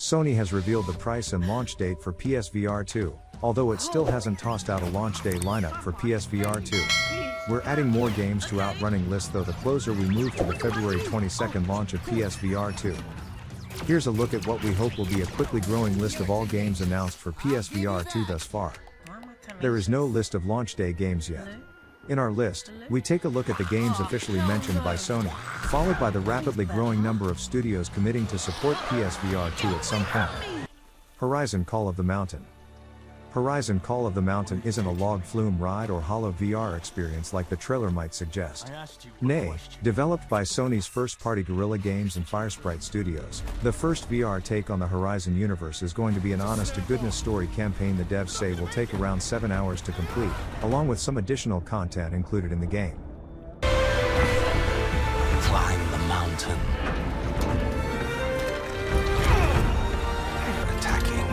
Sony has revealed the price and launch date for PSVR 2, although it still hasn't tossed out a launch day lineup for PSVR 2. We're adding more games to Outrunning list though the closer we move to the February 22nd launch of PSVR 2. Here's a look at what we hope will be a quickly growing list of all games announced for PSVR 2 thus far. There is no list of launch day games yet. In our list, we take a look at the games officially mentioned by Sony, followed by the rapidly growing number of studios committing to support PSVR 2 at some point. Horizon Call of the Mountain. Horizon Call of the Mountain isn't a log flume ride or hollow VR experience like the trailer might suggest. Nay, developed by Sony's first-party Guerrilla Games and Firesprite Studios, the first VR take on the Horizon universe is going to be an honest-to-goodness story campaign the devs say will take around 7 hours to complete, along with some additional content included in the game. Climb the mountain. Attacking.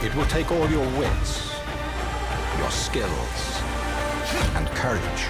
It will take all your wits, your skills, and courage.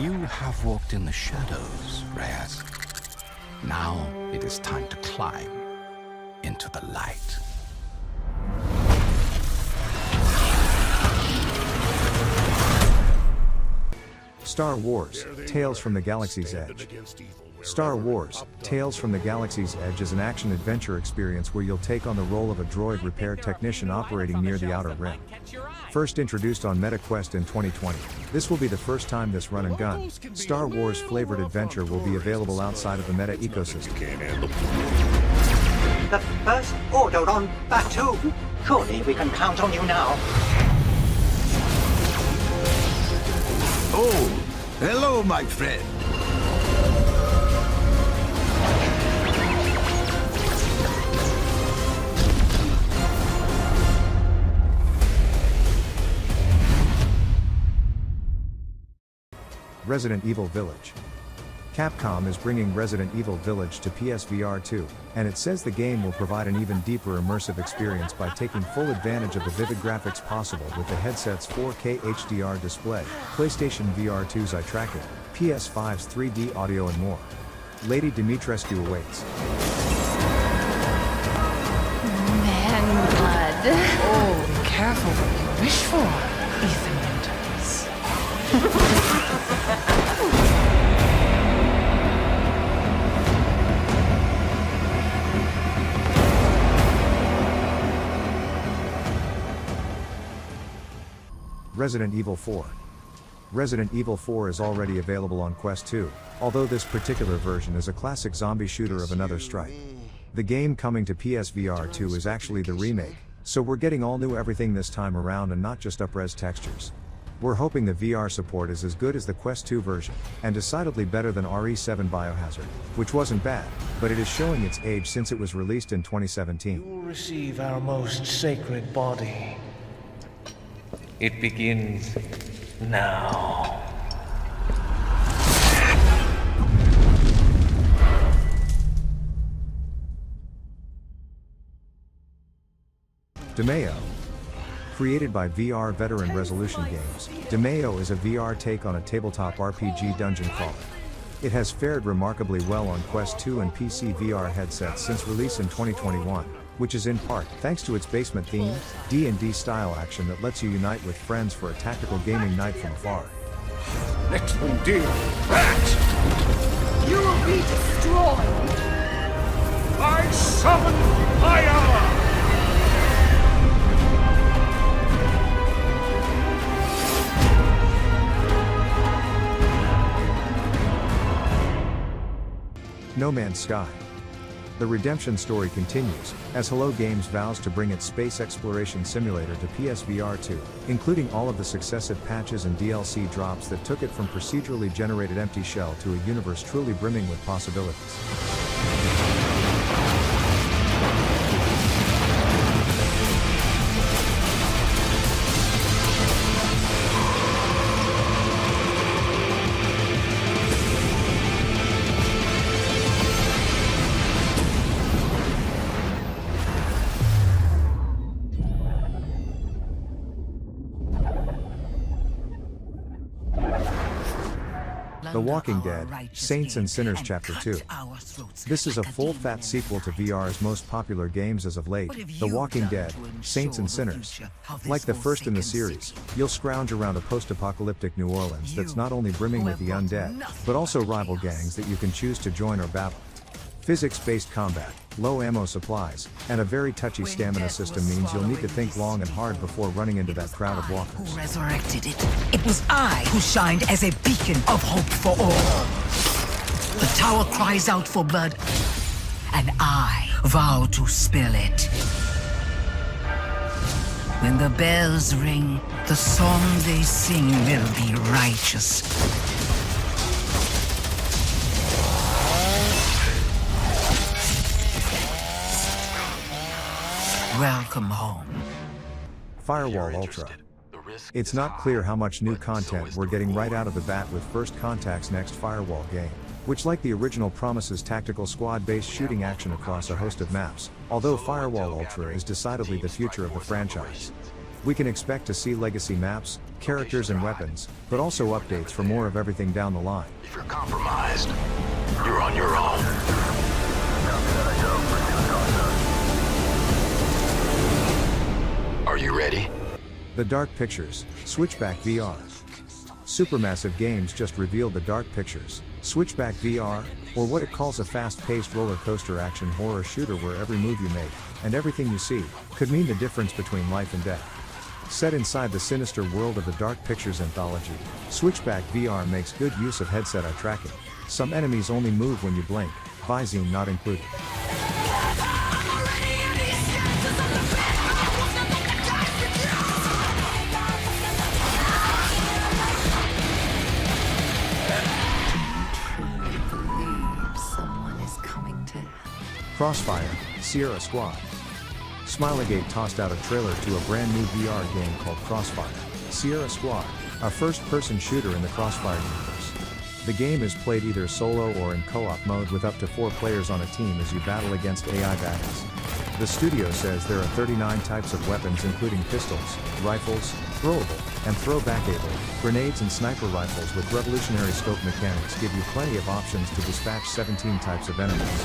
You have walked in the shadows, Reyes. Now it is time to climb into the light. Star Wars, Tales from the Galaxy's Edge. Star Wars, Tales from the Galaxy's Edge is an action-adventure experience where you'll take on the role of a droid repair technician operating near the Outer Rim. First introduced on MetaQuest in 2020, this will be the first time this run-and-gun, Star Wars-flavored adventure will be available outside of the Meta ecosystem. The First Order on Batuu. Surely we can count on you now. Oh, hello, my friend. Resident Evil Village. Capcom is bringing Resident Evil Village to PSVR 2, and it says the game will provide an even deeper immersive experience by taking full advantage of the vivid graphics possible with the headset's 4K HDR display, PlayStation VR 2's eye tracking, PS5's 3D audio and more. Lady Dimitrescu awaits. Man blood. Oh, careful what you wish for, Ethan Winters. Resident Evil 4. Resident Evil 4 is already available on Quest 2, although this particular version is a classic zombie shooter of another stripe. The game coming to PSVR 2 is actually the remake, so we're getting all new everything this time around and not just up-res textures. We're hoping the VR support is as good as the Quest 2 version, and decidedly better than RE7 Biohazard, which wasn't bad, but it is showing its age since it was released in 2017. You will receive our most sacred body. It begins now. Demeo. Created by VR veteran Resolution Games, Demeo is a VR take on a tabletop RPG dungeon crawler. It has fared remarkably well on Quest 2 and PC VR headsets since release in 2021, which is in part thanks to its basement-themed, D&D style action that lets you unite with friends for a tactical gaming night from afar. Let them deal with that! You will be destroyed! I summon fire! No Man's Sky. The redemption story continues, as Hello Games vows to bring its space exploration simulator to PSVR 2, including all of the successive patches and DLC drops that took it from procedurally generated empty shell to a universe truly brimming with possibilities. The Walking Dead, Saints and Sinners Chapter 2. This is a full-fat sequel to VR's most popular games as of late, The Walking Dead, Saints and Sinners. Like the first in the series, you'll scrounge around a post-apocalyptic New Orleans that's not only brimming with the undead, but also rival gangs that you can choose to join or battle. Physics-based combat, low ammo supplies, and a very touchy stamina system means you'll need to think long and hard before running into that crowd of walkers. Who resurrected it? It was I who shined as a beacon of hope for all. The tower cries out for blood, and I vow to spill it. When the bells ring, the song they sing will be righteous. Welcome home. Firewall Ultra. It's not clear how much new content we're getting right out of the bat with First Contact's next Firewall game, which like the original promises tactical squad-based shooting action across a host of maps, although Firewall Ultra is decidedly the future of the franchise. We can expect to see legacy maps, characters and weapons, but also updates for more of everything down the line. If you're compromised, you're on your own. Are you ready? The Dark Pictures, Switchback VR. Supermassive Games just revealed the Dark Pictures, Switchback VR, or what it calls a fast-paced roller coaster action horror shooter where every move you make, and everything you see, could mean the difference between life and death. Set inside the sinister world of the Dark Pictures anthology, Switchback VR makes good use of headset eye tracking. Some enemies only move when you blink, Visine not included. Crossfire, Sierra Squad. Smilegate tossed out a trailer to a brand new VR game called Crossfire, Sierra Squad, a first-person shooter in the Crossfire universe. The game is played either solo or in co-op mode with up to 4 players on a team as you battle against AI baddies. The studio says there are 39 types of weapons including pistols, rifles, throwable, and throwbackable, grenades and sniper rifles with revolutionary scope mechanics give you plenty of options to dispatch 17 types of enemies.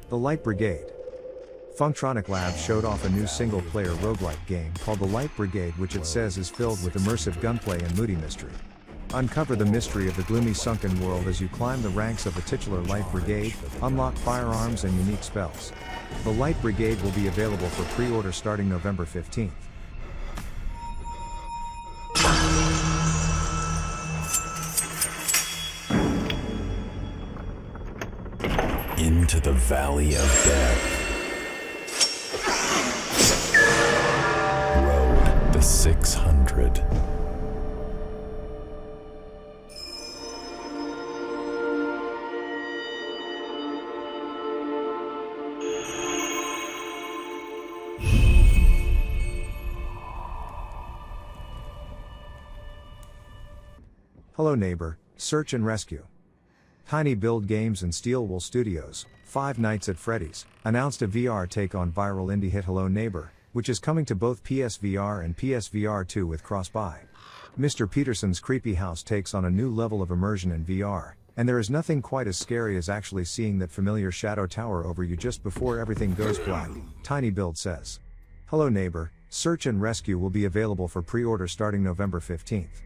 The Light Brigade. Functronic Labs showed off a new single-player roguelike game called The Light Brigade, which it says is filled with immersive gunplay and moody mystery. Uncover the mystery of the gloomy sunken world as you climb the ranks of the titular Light Brigade, unlock firearms and unique spells. The Light Brigade will be available for pre-order starting November 15th. Into the Valley of Death. Road the 600. Hello Neighbor, Search and Rescue. Tiny Build Games and Steelwool Studios, Five Nights at Freddy's, announced a VR take on viral indie hit Hello Neighbor, which is coming to both PSVR and PSVR 2 with cross-buy. Mr. Peterson's creepy house takes on a new level of immersion in VR, and there is nothing quite as scary as actually seeing that familiar shadow tower over you just before everything goes black, Tiny Build says. Hello Neighbor, Search and Rescue will be available for pre-order starting November 15th.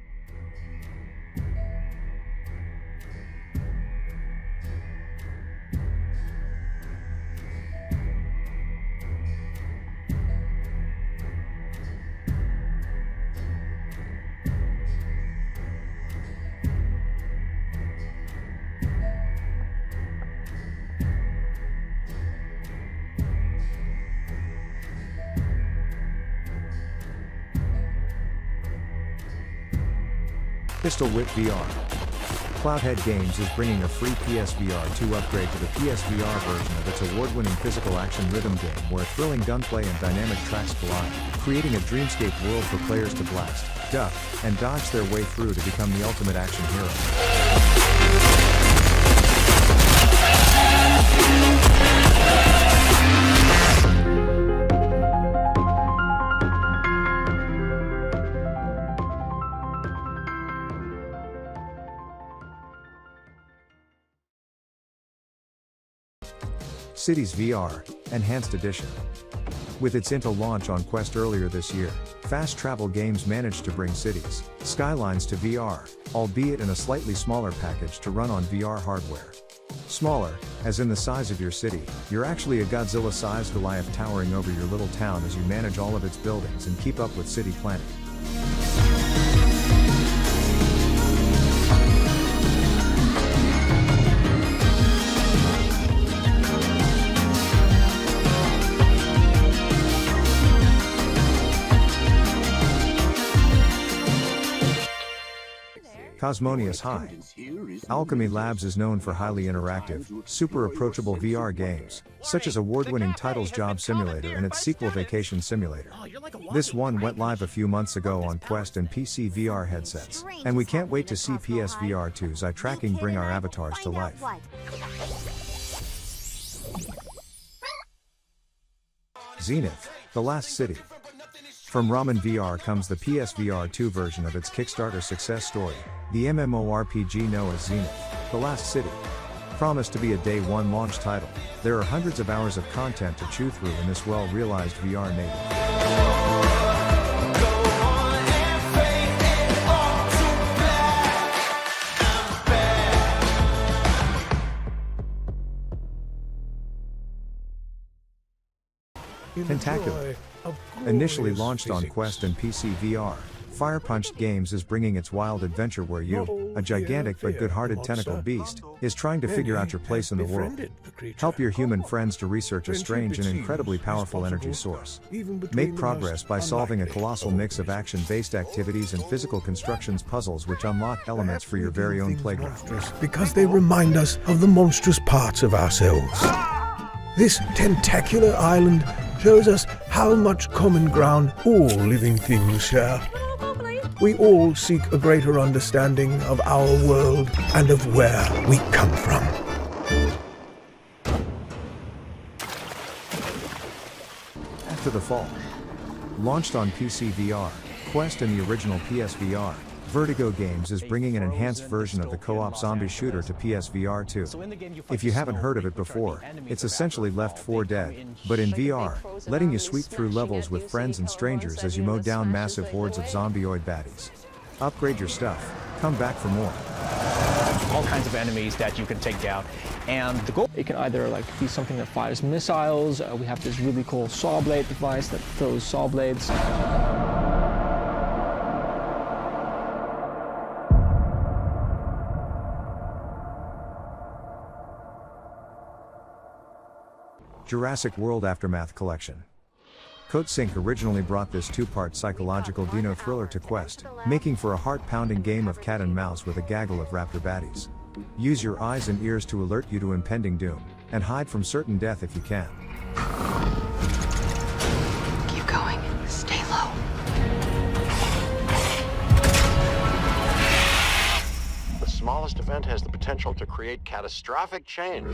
Pistol Whip VR. Cloudhead Games is bringing a free PSVR 2 upgrade to the PSVR version of its award-winning physical action rhythm game where thrilling gunplay and dynamic tracks collide, creating a dreamscape world for players to blast, duck, and dodge their way through to become the ultimate action hero. Cities VR, Enhanced Edition. With its Intel launch on Quest earlier this year, Fast Travel Games managed to bring Cities, Skylines to VR, albeit in a slightly smaller package to run on VR hardware. Smaller, as in the size of your city, you're actually a Godzilla-sized Goliath towering over your little town as you manage all of its buildings and keep up with city planning. Cosmonious High. Alchemy Labs is known for highly interactive, super approachable VR games, such as award-winning titles Job Simulator and its sequel Vacation Simulator. This one went live a few months ago on Quest and PC VR headsets, and we can't wait to see PSVR 2's eye tracking bring our avatars to life. Zenith, The Last City. From Ramen VR comes the PSVR 2 version of its Kickstarter success story, the MMORPG known as Zenith, The Last City. Promised to be a Day 1 launch title, there are hundreds of hours of content to chew through in this well-realized VR native. Tentacular. Initially launched on Quest and PC VR, Fire Punched Games is bringing its wild adventure where you, a gigantic but good-hearted tentacle beast, is trying to figure out your place in the world. Help your human friends to research a strange and incredibly powerful energy source. Make progress by solving a colossal mix of action-based activities and physical constructions puzzles which unlock elements for your very own playground. Because they remind us of the monstrous parts of ourselves. This tentacular island shows us how much common ground all living things share. We all seek a greater understanding of our world and of where we come from. After the Fall. Launched on PC VR, Quest and the original PSVR, Vertigo Games is bringing an enhanced version of the co-op zombie shooter to PSVR 2. If you haven't heard of it before, it's essentially Left 4 Dead, but in VR, letting you sweep through levels with friends and strangers as you mow down massive hordes of zombioid baddies. Upgrade your stuff, come back for more. All kinds of enemies that you can take down, and the goal, it can either be something that fires missiles. We have this really cool saw blade device that throws saw blades. Jurassic World Aftermath Collection. CodeSync originally brought this two-part psychological dino thriller to Quest, making for a heart-pounding game of cat and mouse with a gaggle of raptor baddies. Use your eyes and ears to alert you to impending doom, and hide from certain death if you can. Keep going. Stay low. The smallest event has the potential to create catastrophic change.